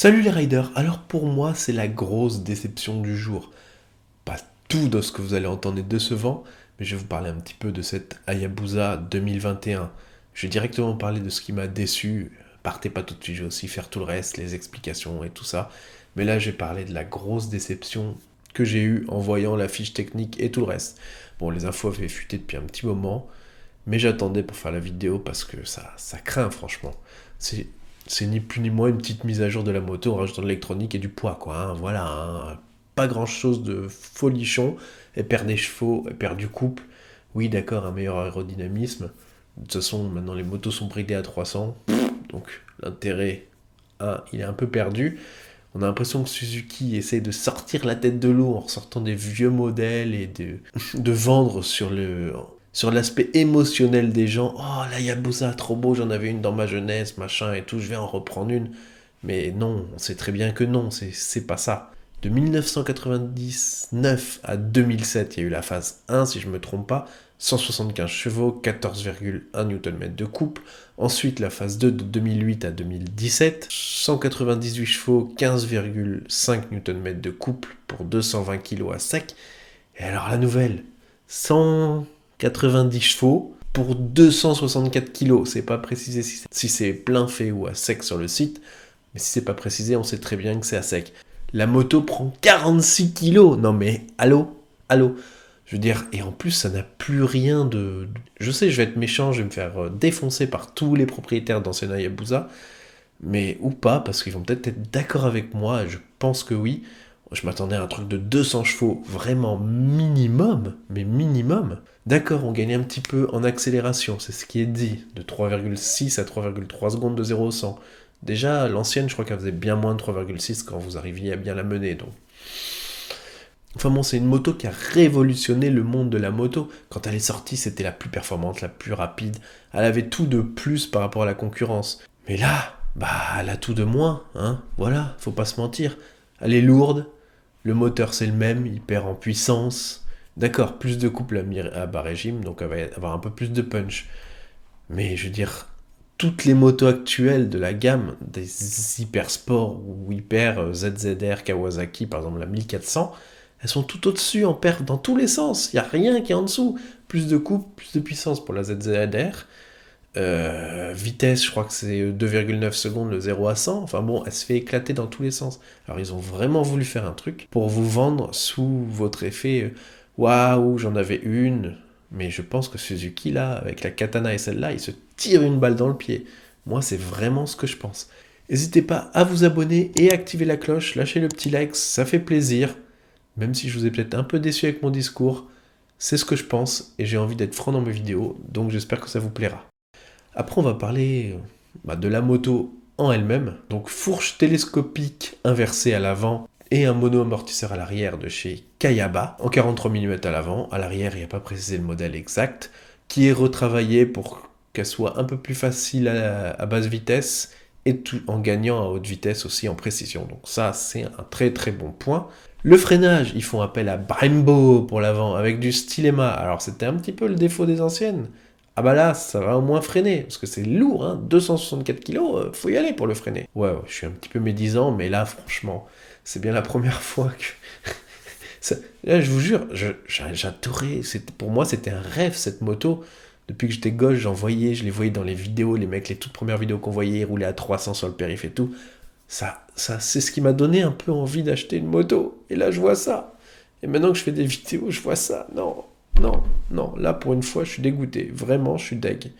Salut les riders, alors pour moi c'est la grosse déception du jour. Pas tout dans ce que vous allez entendre est décevant, mais je vais vous parler un petit peu de cette Hayabusa 2021. Je vais directement parler de ce qui m'a déçu. Partez pas tout de suite, je vais aussi faire tout le reste, les explications et tout ça. Mais là j'ai parlé de la grosse déception que j'ai eue en voyant la fiche technique et tout le reste. Bon, les infos avaient fuité depuis un petit moment, mais j'attendais pour faire la vidéo parce que ça craint franchement. C'est, c'est ni plus ni moins une petite mise à jour de la moto en rajoutant de l'électronique et du poids quoi. Voilà, pas grand chose de folichon. Elle perd des chevaux, elle perd du couple. Oui d'accord, un meilleur aérodynamisme. De toute façon maintenant les motos sont bridées à 300. Donc l'intérêt, il est un peu perdu. On a l'impression que Suzuki essaie de sortir la tête de l'eau en ressortant des vieux modèles et de vendre sur l'aspect émotionnel des gens. Oh, la Yabusa, trop beau, j'en avais une dans ma jeunesse, machin et tout, je vais en reprendre une. Mais non, on sait très bien que non, c'est pas ça. De 1999 à 2007, il y a eu la phase 1, si je ne me trompe pas, 175 chevaux, 14,1 Nm de couple. Ensuite, la phase 2 de 2008 à 2017, 198 chevaux, 15,5 Nm de couple pour 220 kg à sec. Et alors la nouvelle, 190 chevaux pour 264 kg. C'est pas précisé si c'est plein fait ou à sec sur le site, mais si c'est pas précisé, on sait très bien que c'est à sec. La moto prend 46 kilos. Non mais, allô. Je veux dire, et en plus, ça n'a plus rien de... Je sais, je vais être méchant, je vais me faire défoncer par tous les propriétaires d'anciennes Hayabusa, mais ou pas, parce qu'ils vont peut-être être d'accord avec moi, je pense que oui. Je m'attendais à un truc de 200 chevaux, vraiment minimum, mais minimum. D'accord, on gagnait un petit peu en accélération, c'est ce qui est dit, de 3,6 à 3,3 secondes de 0 au 100. Déjà, l'ancienne, je crois qu'elle faisait bien moins de 3,6 quand vous arriviez à bien la mener, donc... Enfin bon, c'est une moto qui a révolutionné le monde de la moto. Quand elle est sortie, c'était la plus performante, la plus rapide. Elle avait tout de plus par rapport à la concurrence. Mais là, elle a tout de moins, hein. Voilà, faut pas se mentir. Elle est lourde, le moteur c'est le même, il perd en puissance. D'accord, plus de couple à bas régime, donc elle va avoir un peu plus de punch. Mais je veux dire, toutes les motos actuelles de la gamme, des hyper sport ou hyper ZZR Kawasaki, par exemple la 1400, elles sont tout au-dessus en perf dans tous les sens. Il n'y a rien qui est en dessous. Plus de couple, plus de puissance pour la ZZR. Vitesse, je crois que c'est 2,9 secondes le 0 à 100. Enfin bon, elle se fait éclater dans tous les sens. Alors ils ont vraiment voulu faire un truc pour vous vendre sous votre effet waouh, j'en avais une. Mais je pense que Suzuki, là, avec la Katana et celle-là, il se tire une balle dans le pied. Moi, c'est vraiment ce que je pense. N'hésitez pas à vous abonner et activer la cloche. Lâchez le petit like, ça fait plaisir. Même si je vous ai peut-être un peu déçu avec mon discours, c'est ce que je pense et j'ai envie d'être franc dans mes vidéos, donc j'espère que ça vous plaira. Après, on va parler de la moto en elle-même. Donc, fourche télescopique inversée à l'avant et un mono-amortisseur à l'arrière de chez Kayaba, en 43 mm à l'avant. À l'arrière, il n'y a pas précisé le modèle exact, qui est retravaillé pour qu'elle soit un peu plus facile à basse vitesse et tout en gagnant à haute vitesse aussi en précision. Donc ça, c'est un très très bon point. Le freinage, ils font appel à Brembo pour l'avant avec du Stylema. Alors c'était un petit peu le défaut des anciennes. Ah bah là, ça va au moins freiner, parce que c'est lourd, hein, 264 kg, faut y aller pour le freiner. Ouais, je suis un petit peu médisant, mais là, franchement, c'est bien la première fois que... Là, je vous jure, j'adorais, pour moi, c'était un rêve, cette moto. Depuis que j'étais gosse, je les voyais dans les vidéos, les mecs, les toutes premières vidéos qu'on voyait, ils roulaient à 300 sur le périph' et tout. Ça, c'est ce qui m'a donné un peu envie d'acheter une moto. Et là, je vois ça. Et maintenant que je fais des vidéos, je vois ça. Non. Là, pour une fois, je suis dégoûté. Vraiment, je suis deg.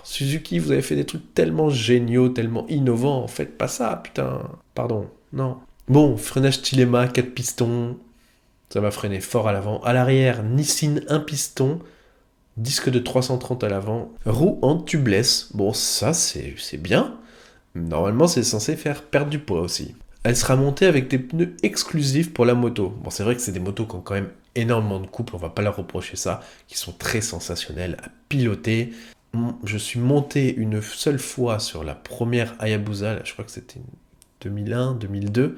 Suzuki, vous avez fait des trucs tellement géniaux, tellement innovants. Faites pas ça, putain. Pardon. Non. Bon, freinage Stylema, 4 pistons. Ça va freiner fort à l'avant. À l'arrière, Nissin 1 piston. Disque de 330 à l'avant. Roue en tubeless. Bon, ça, c'est bien. Normalement, c'est censé faire perdre du poids aussi. Elle sera montée avec des pneus exclusifs pour la moto. Bon, c'est vrai que c'est des motos qui ont quand même énormément de couple, on va pas leur reprocher ça, qui sont très sensationnelles à piloter. Je suis monté une seule fois sur la première Hayabusa, là, je crois que c'était 2001, 2002,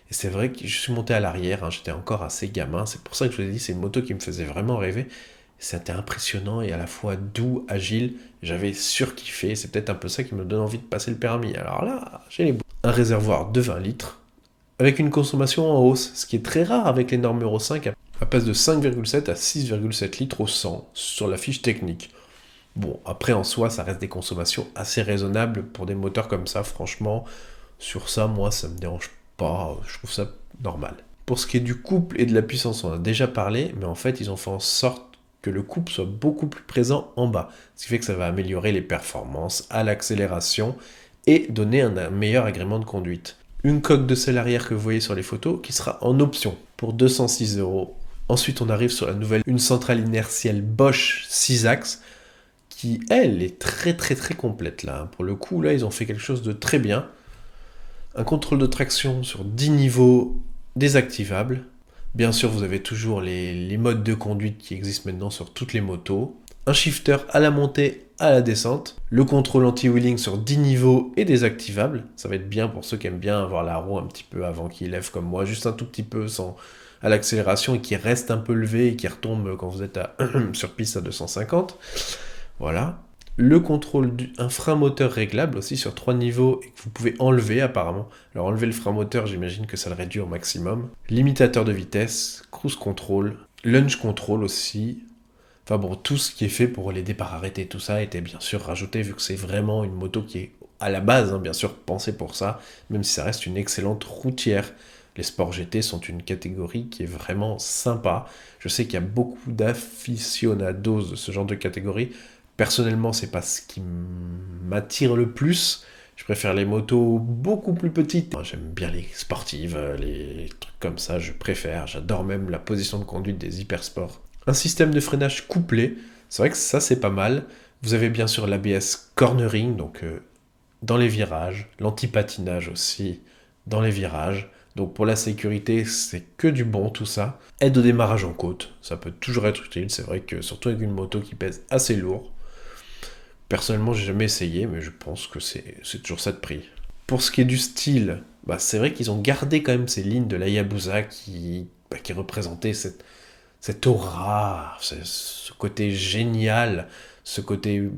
et c'est vrai que je suis monté à l'arrière, hein, j'étais encore assez gamin, c'est pour ça que je vous ai dit, c'est une moto qui me faisait vraiment rêver. C'était impressionnant et à la fois doux, agile, j'avais surkiffé, c'est peut-être un peu ça qui me donne envie de passer le permis. Alors là, j'ai les bouts. un réservoir de 20 litres, avec une consommation en hausse, ce qui est très rare avec les normes Euro 5, elle passe de 5,7 à 6,7 litres au 100 sur la fiche technique. Bon, après en soi, ça reste des consommations assez raisonnables pour des moteurs comme ça, franchement, sur ça, moi, ça me dérange pas, je trouve ça normal. Pour ce qui est du couple et de la puissance, on en a déjà parlé, mais en fait, ils ont fait en sorte que le couple soit beaucoup plus présent en bas, ce qui fait que ça va améliorer les performances à l'accélération et donner un meilleur agrément de conduite. Une coque de selle arrière que vous voyez sur les photos qui sera en option pour 206 €. Ensuite, on arrive sur la nouvelle, une centrale inertielle Bosch 6 axes qui, elle, est très complète là. Pour le coup, là, ils ont fait quelque chose de très bien. Un contrôle de traction sur 10 niveaux désactivable. Bien sûr, vous avez toujours les modes de conduite qui existent maintenant sur toutes les motos. Un shifter à la montée, à la descente. Le contrôle anti-wheeling sur 10 niveaux est désactivable. Ça va être bien pour ceux qui aiment bien avoir la roue un petit peu avant qu'il lève comme moi, juste un tout petit peu à l'accélération et qui reste un peu levé et qui retombe quand vous êtes sur piste à 250. Voilà. Le contrôle un frein moteur réglable aussi sur 3 niveaux et que vous pouvez enlever apparemment. Alors enlever le frein moteur, j'imagine que ça le réduit au maximum. Limitateur de vitesse, cruise control, launch control aussi. Enfin bon, tout ce qui est fait pour les départs arrêtés, tout ça était bien sûr rajouté vu que c'est vraiment une moto qui est à la base, bien sûr, pensée pour ça, même si ça reste une excellente routière. Les sports GT sont une catégorie qui est vraiment sympa. Je sais qu'il y a beaucoup d'aficionados de ce genre de catégorie. Personnellement, c'est pas ce qui m'attire le plus. Je préfère les motos beaucoup plus petites. Moi, j'aime bien les sportives, les trucs comme ça, je préfère. J'adore même la position de conduite des hypersports. Un système de freinage couplé, c'est vrai que ça, c'est pas mal. Vous avez bien sûr l'ABS cornering, donc dans les virages, l'anti-patinage aussi dans les virages. Donc pour la sécurité, c'est que du bon tout ça. Aide au démarrage en côte, ça peut toujours être utile. C'est vrai que surtout avec une moto qui pèse assez lourd. Personnellement, j'ai jamais essayé, mais je pense que c'est toujours ça de prix. Pour ce qui est du style, c'est vrai qu'ils ont gardé quand même ces lignes de l'Hayabusa qui représentaient cette aura, ce côté génial, ce côté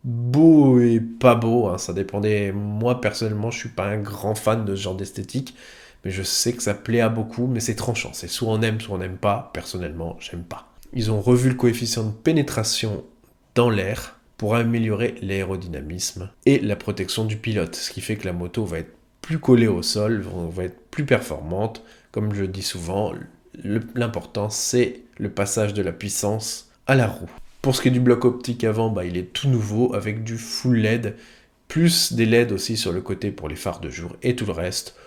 beau et pas beau, ça dépendait. Moi, personnellement, je suis pas un grand fan de ce genre d'esthétique, mais je sais que ça plaît à beaucoup, mais c'est tranchant. C'est soit on aime, soit on n'aime pas. Personnellement, j'aime pas. Ils ont revu le coefficient de pénétration dans l'air pour améliorer l'aérodynamisme et la protection du pilote, ce qui fait que la moto va être plus collée au sol, va être plus performante. Comme je le dis souvent, l'important c'est le passage de la puissance à la roue. Pour ce qui est du bloc optique avant, il est tout nouveau avec du full LED, plus des LED aussi sur le côté pour les phares de jour et tout le reste.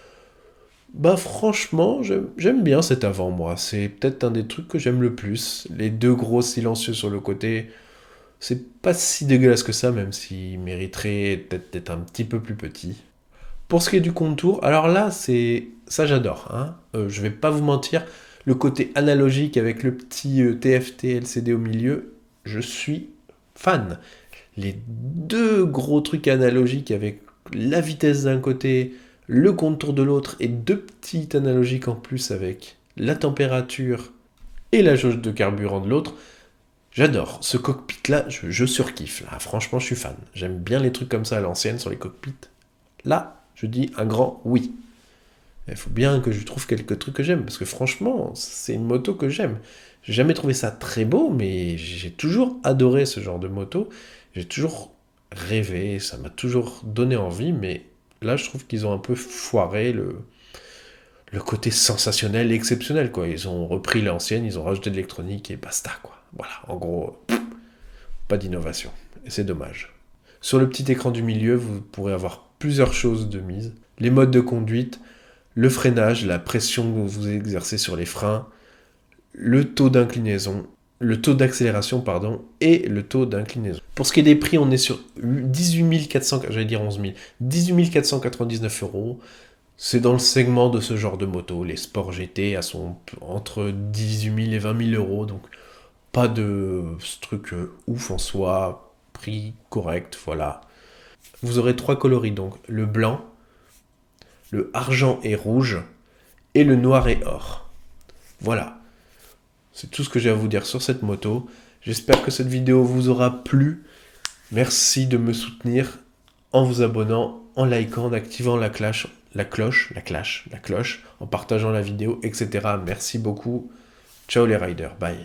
Franchement, j'aime bien cet avant, moi. C'est peut-être un des trucs que j'aime le plus. Les deux gros silencieux sur le côté, c'est pas si dégueulasse que ça, même s'il mériterait peut-être d'être un petit peu plus petit. Pour ce qui est du contour, alors là, ça j'adore. Je vais pas vous mentir, le côté analogique avec le petit TFT LCD au milieu, je suis fan. Les deux gros trucs analogiques avec la vitesse d'un côté, le contour de l'autre et deux petites analogiques en plus avec la température et la jauge de carburant de l'autre, j'adore. Ce cockpit-là, je surkiffe. Là, franchement, je suis fan. J'aime bien les trucs comme ça à l'ancienne sur les cockpits. Là, je dis un grand oui. Il faut bien que je trouve quelques trucs que j'aime, parce que franchement, c'est une moto que j'aime. J'ai jamais trouvé ça très beau, mais j'ai toujours adoré ce genre de moto. J'ai toujours rêvé, ça m'a toujours donné envie, mais là, je trouve qu'ils ont un peu foiré le côté sensationnel et exceptionnel, quoi. Ils ont repris l'ancienne, ils ont rajouté de l'électronique et basta, quoi. Voilà, en gros, pas d'innovation. Et c'est dommage. Sur le petit écran du milieu, vous pourrez avoir plusieurs choses de mise. Les modes de conduite, le freinage, la pression que vous exercez sur les freins, le taux d'inclinaison, le taux d'accélération, et le taux d'inclinaison. Pour ce qui est des prix, on est sur 18 400, j'allais dire 11 000, 18 499 €. C'est dans le segment de ce genre de moto. Les sports GT sont entre 18 000 et 20 000 €, donc pas de ce truc ouf en soi, prix correct, voilà. Vous aurez 3 coloris, donc le blanc, le argent et rouge, et le noir et or. Voilà. C'est tout ce que j'ai à vous dire sur cette moto. J'espère que cette vidéo vous aura plu. Merci de me soutenir en vous abonnant, en likant, en activant la cloche la cloche, la cloche, en partageant la vidéo, etc. Merci beaucoup. Ciao les riders, bye.